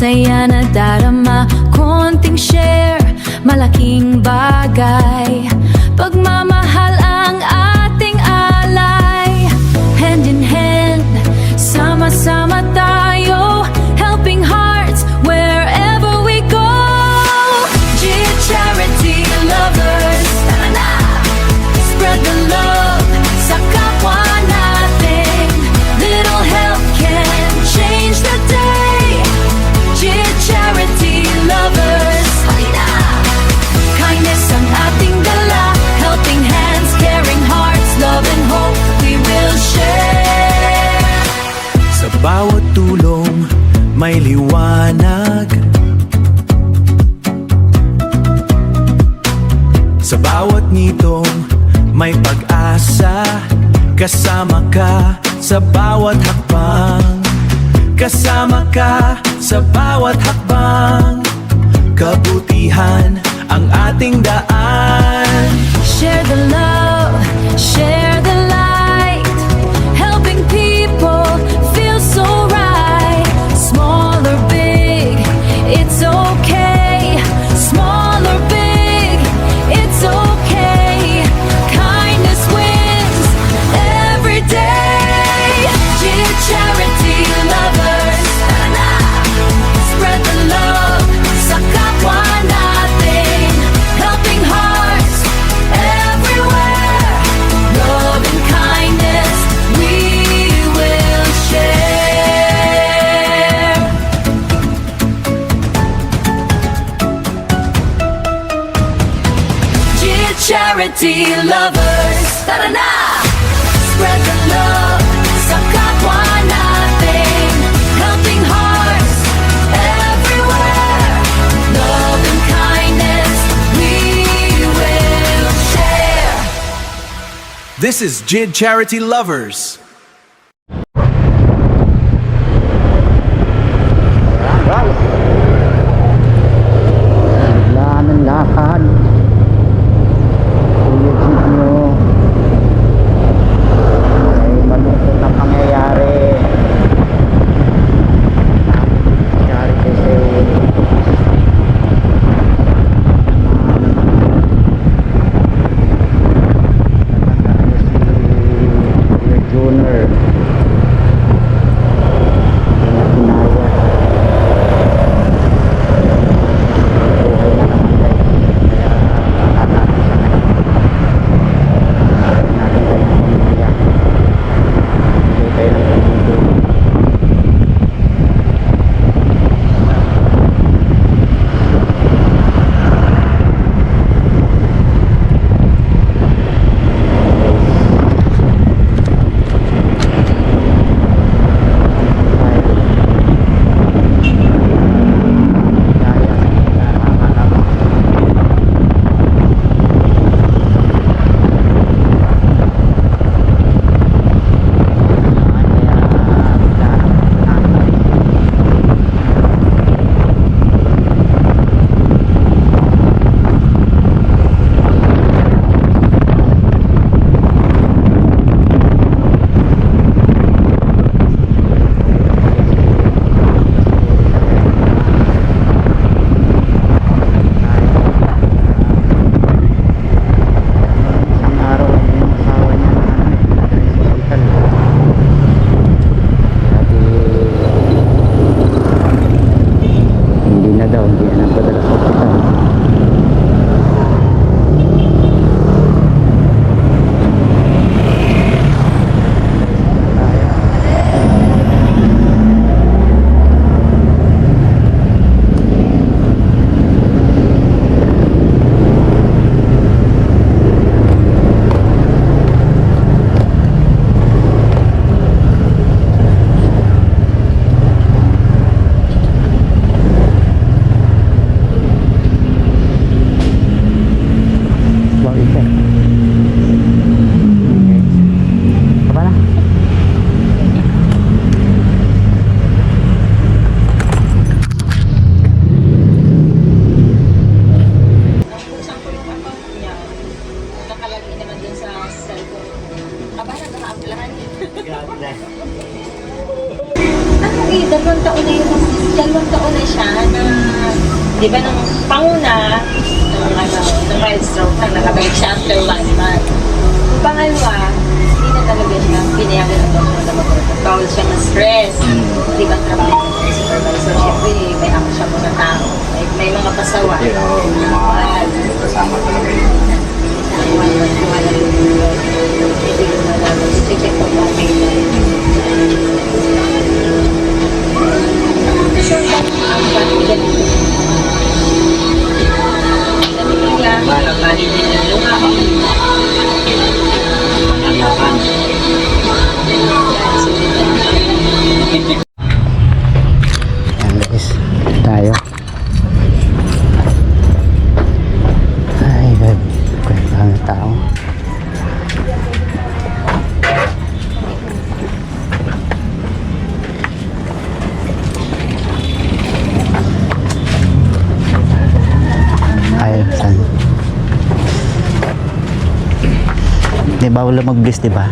saya na darama, konting share, malaking bagay. Pagmamahal ang ating alay, hand in hand, sama-sama tayo, helping hearts wherever we go. Dear charity lovers, tara na, spread the love sa kapwa natin. Little help can change the day. Dear charity lovers, halina, kindness ang ating dala, helping hands, caring hearts, love and hope we will share. Sa bawat tulong may liwanag, sa bawat nitong may pag-asa. Kasama ka sa bawat hakbang, kasama ka sa bawat hakbang. Kabutihan ang ating daan. Share the love, share the light, helping people feel so right. Small or big, it's okay. Small or big, it's okay. Kindness wins every day. Dear charity lovers, tara na, spread the love sa kapwa natin, helping hearts everywhere. Love and kindness we will share. Dear charity lovers, tara na, spread the love sa kapwa natin, helping hearts everywhere. Love and kindness we will share. This is JID Charity Lovers. Wala ng lakad. Iisip nyo may malungkot na pangyayari. Nangyari kasi si Junior pinaya. Buhay na naman guys. Kaya nakakatabi sa kanya. Natin kayo ng pamilya. Hindi kayo ng pamilya. Isang araw lang yung asawa niya na nagdala sa hospital. Sabi, hindi na daw, hindi na nagpadala sa hospital. Bang isa. Apa na? Nakalagay naman dun sa cellphone. Aba, nag-a-applyan. Ano eh, 2 taon na yun. Dalawang taon na siya na, di ba, nung panguna, nung mild stroke na nakabalik siya after 1 month. Yung pangalawa, hindi na talaga siya pinayagan ng doktor na mag-report. Bawal siya ma-stress. Di ba, trabaho ng supervisor. Siyempre, may ako siya mga tao. May mga pasawa. Kasama talaga yun. Check ko ba may sure ba ang ganito? Sabi niya, malapalin din yung luha. Ayan guys, tayo. Ay, grabe. Kaya ang tao. Ay, saan? Di bawal lang mag-bliss, di ba?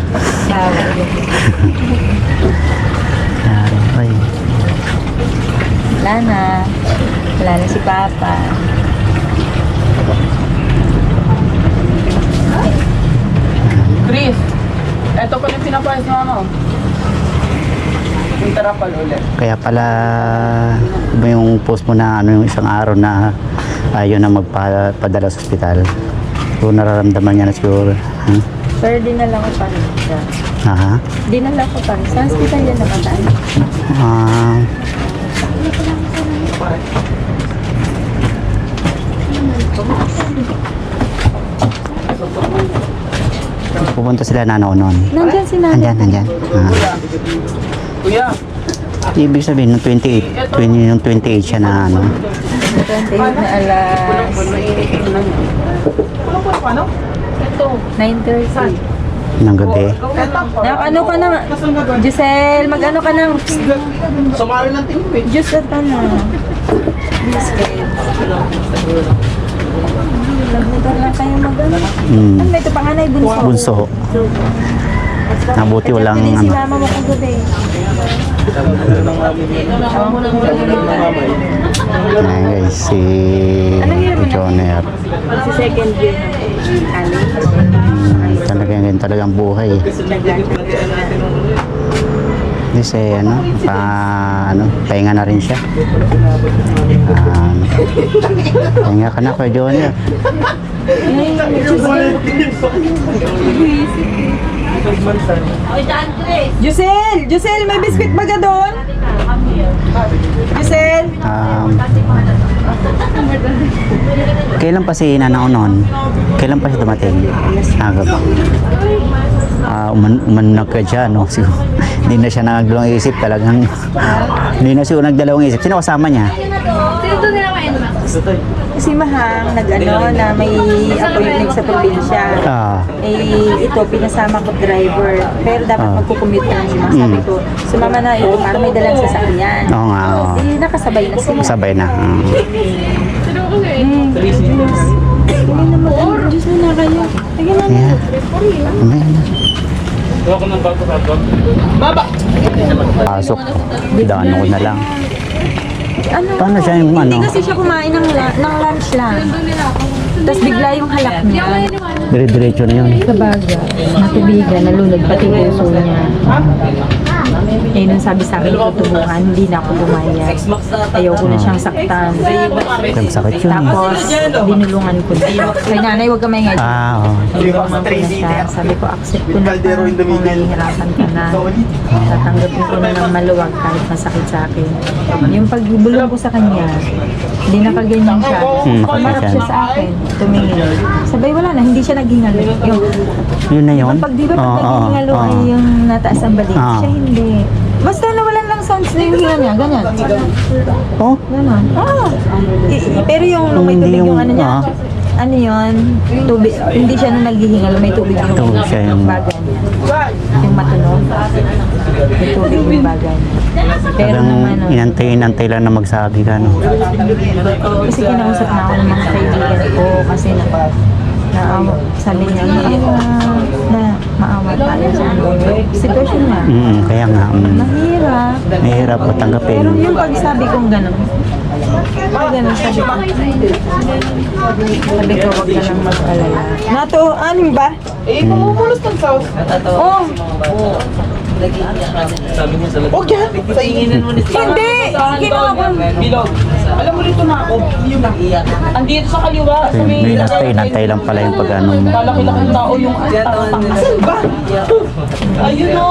Ay. Wala na. Wala na si Papa. Chris, eto pala yung pinapayos ng ano. Yung tarapal ulit. Kaya pala yung post mo na ano yung isang araw na ayaw na magpadala sa ospital. Kung nararamdaman niya na siguro. Pero dinala ko pa rin siya. Aha. Dinala ko pa rin. Sa hospital yan naman. Ah. Pupunta sila na noon. Nandyan si Nanay. Nandyan. Ah. Kuya, Ibig sabihin, nung 28, yung 28 siya na ano. 28 na alas puno-puno pa, no? 9:30. Ng gabi. Ano ka na? Giselle, mag-ano ka na? Sumari ng tingin eh. Giselle ka na. Giselle. Nagmotor lang kayo mag-ano. Ano ba ito? Panganay bunso. Bunso. Nabuti walang Hindi si ano. mama mo kagabi. Ayan guys, si Joner. Si second year na Talagang buhay. Kasi ano, pahinga na rin siya. Pahinga ka na kay Joner. Giselle, may biscuit ba ka doon? Giselle? Kailan pa si Nanao noon? Kailan pa siya dumating? Agad. Umanag ka dyan, no? Siguro, hindi na siya nagdalawang isip talagang. Hindi na siguro nagdalawang isip. Sino kasama niya? Si Mahang nag-ano na may appointment sa probinsya. Ito, pinasama ko driver. Pero dapat magkukommute na si Mahang. Sabi ko, sumama na ito para may dalang sasakyan. Oo nga, oo. Nakasabay na sila. Sabay na. Diyos mo na kayo. Tingnan na. Yeah. Amen. Pasok. Daan ko na lang. Ano? Paano siya yung ano? Hindi kasi siya kumain ng lunch lang. Tapos bigla yung halak niya. Dire-diretso na yun. Sa baga, natubigan, nalunod pati puso niya. Eh, nung sabi sa akin, tutubuhan, hindi na ako bumaya. Ayaw ko na siyang saktan. Kaya masakit yun. Tapos, dinulungan ko na. Kay nanay, huwag ka maingay. Oo. Dinulungan ko na siya. Sabi ko, accept ko na pa kung nahihirapan ka na. Tatanggapin ko na ng maluwag kahit masakit sa akin. Yung pagbulong ko sa kanya, hindi nakaganyan siya. Umarap siya sa akin. Tumingin. Sabay, wala na. Hindi siya naghingalo. Yun na yun? Pag di ba pag naghihingalo ay yung nataas ang balik, siya hindi. Basta nawalan lang sounds na yung hinga niya, ganyan. Oh? Ganon. Pero yung nung may tubig yung ano niya, ano yun, tubig, hindi siya nung naghihingalo, may tubig yung Tubig siya yung- baga niya. Yung matunog, may tubig yung baga niya. Pero Talagang nung ano, inantay lang na magsabi ka, no? kasi kinausap na ako ng mga kaibigan ko kasi naawa, sabi niya, maawa tayo sa ano. sitwasyon niya. Kaya nga, Mahirap. mahirap po tanggapin. Pero yung pagsabi kong gano'n, sabi ko, wag ka nang mag-alala. Nato, anim ba? Eh, kumukulos ng sauce. Oh, Huwag yan. Sa ingin mo ni hindi! Ginawa ko. Bilog. Alam mo dito na ako. Yung nakiyak. Andito sa kaliwa. Sa may... May nantay lang pala yung pag-ano mo. Malaki-laki tao yung asan ba? Ayun o.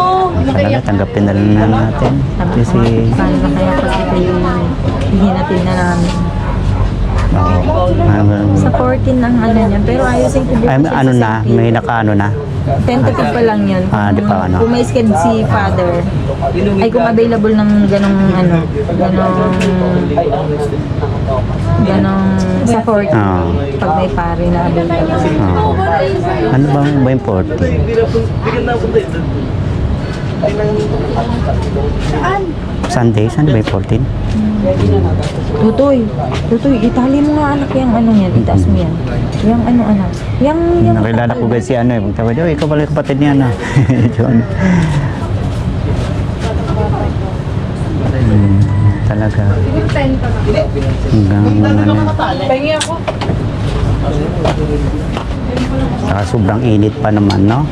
Talaga, tanggapin na lang natin. Kasi, Paano na kaya pag ito yung hinatid na namin? Sa 14 ang ano niya, pero ayusin ko bukas siya ano sa na, 17. may nakaano na. Tentative pa lang yun. Di pa ano. Kung may schedule si father, ay kung available ng ganong ano, ganong sa 14, pag may pare na available. Ano ba yung 40? Sunday ba yung 14? Tutoy, itali mo nga anak yung ano yan, itaas mo yan. Yung ano anak, yung Nakilala ko guys si ano eh. Pagtawad, oh, ikaw pala yung kapatid niya na. John. Talaga. Hanggang ano. Pahingi ako. Saka sobrang init pa naman, no?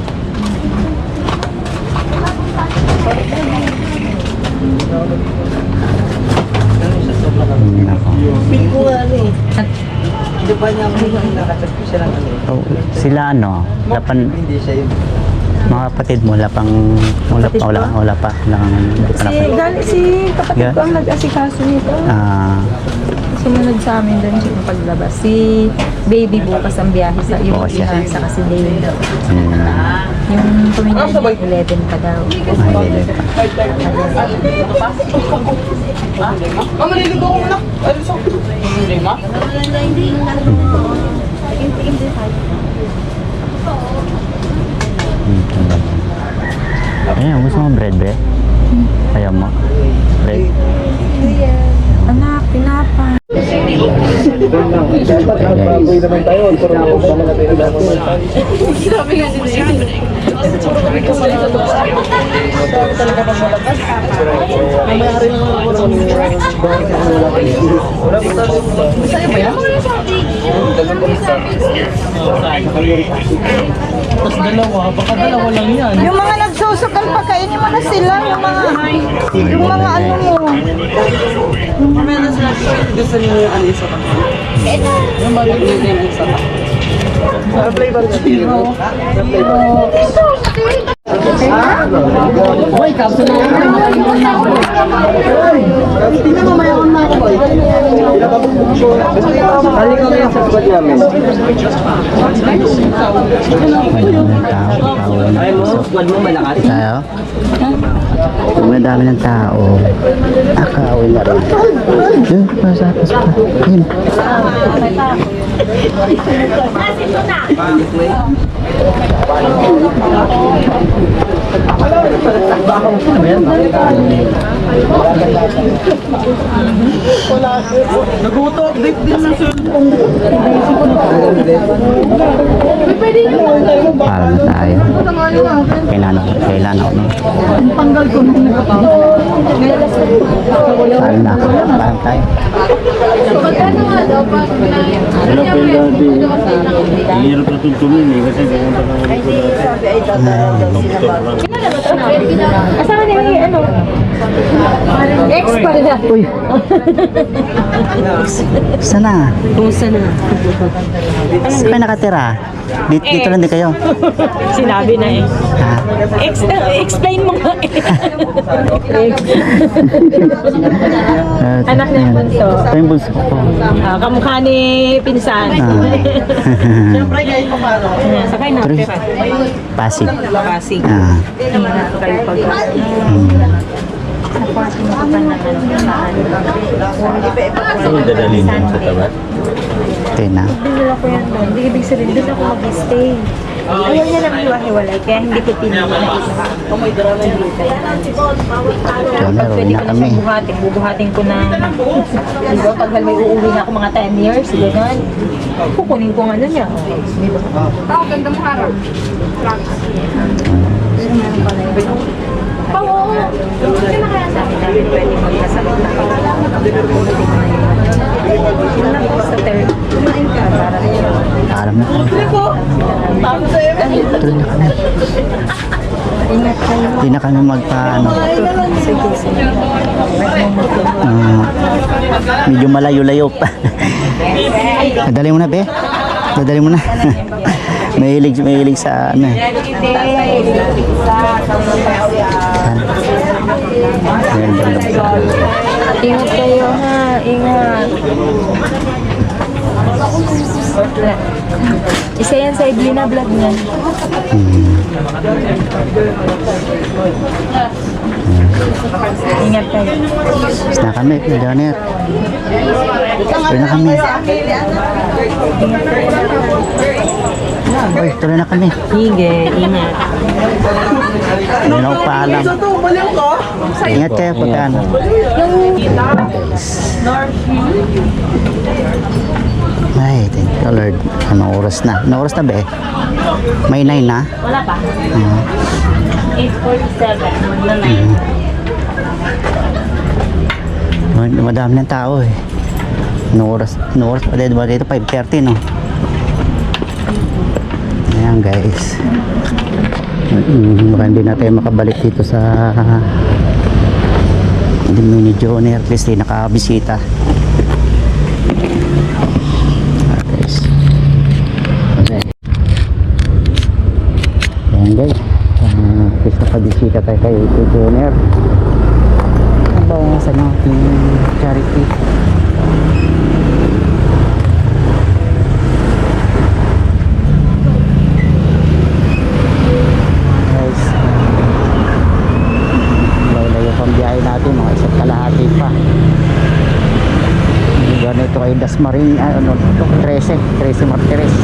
Nako. Oh, sila ano, lapan mga kapatid mo, wala pa. si kapatid Yeah. ko ang nag-asikaso nito. Sumunod sa amin doon siya paglabas. Si baby bukas ang biyahe sa yung Bukas siya. sa kasi day. Yung pamilya niya 11 pa daw. Maliligo ko muna. Ano sa... Hindi ma? Ayan, gusto mo bread, bre? Ayaw mo? Bread? Anak, pinapa. Yung mga nagsusukal, pagkainin mo na sila. Yung mga ano mo. Gusto niyo yung ano isa pa? Yung maliligo yung isa pa. Flavor na zero. Uy, kapso na yan. Tingnan mo mayroon na ako. Balik ko ngayon sa squad namin. Ay mo, squad mo malakas. Tayo? Madami ng tao. Nakawin na rin. Yun, pasapos pa. Yun. Nag-auto-update din ng cellphone. Para na tayo. Kailan ako. Saan na ako? Para tayo. Asawa niya yung ano? Ex pa rin na. Uy! Saan na? Kumusta na? Saan kayo nakatira? Dito lang din kayo. Sinabi na eh. Ha? Explain mo nga eh. Anak niya yung bunso. Ito yung bunso ko. Kamukha ni Pinsan. Siyempre kayo pa paano? Sakay na. Tuloy. Pasig. Pasig. Ah. Kayo pag supporting ko pa naman Dadalhin mo sa tabat? Ito yun na. Binula ko yan doon. Hindi ibig sabihin, doon ako mag-stay. Ayaw niya lang iwahiwalay, kaya hindi ko pinili na ito. Oh my God, may hintay. Yun, Pag naroon pwede na ko na kami. siyang bubuhatin ko ng, di ba, pag may uuwi na ako mga 10 years, gano'n, kukunin ko nga na niya. Di ba? Ganda mo harap. Yun lang po sa third. Alam na tayo. Tuloy na kami. Ingat kayo. Hindi na kami magpaano. Sige, sige. Medyo malayo-layo pa. Dadali mo na, be. Dadali mo na. Mahilig sa ano. Ingat kayo ha. Ingat. Isa yan sa Edwina vlog niya. Ingat kayo. Tapos na kami, Joner. Tuloy na kami. Uy, tuloy na kami. Sige, ingat. Hindi na ako paalam. Ingat kayo pagka ano. Ay, thank you Lord. Anong oras na? Anong oras na ba eh? May 9 na? Wala pa. 8:47. Na 9. Madami ng tao eh. Anong oras? Anong oras? Diba dito 5:30 no? Ayan guys. Baka hindi na tayo makabalik dito sa Mini Joner. At least ay nakabisita. Guys. Okay. Ayan guys. At least nakabisita tayo kay Joner. Ang bawang sa ating charity. Guys, layo pang biyahe natin, mga isa't kalahati pa. Ganito kay Dasmarin, ano to? 13 Martires.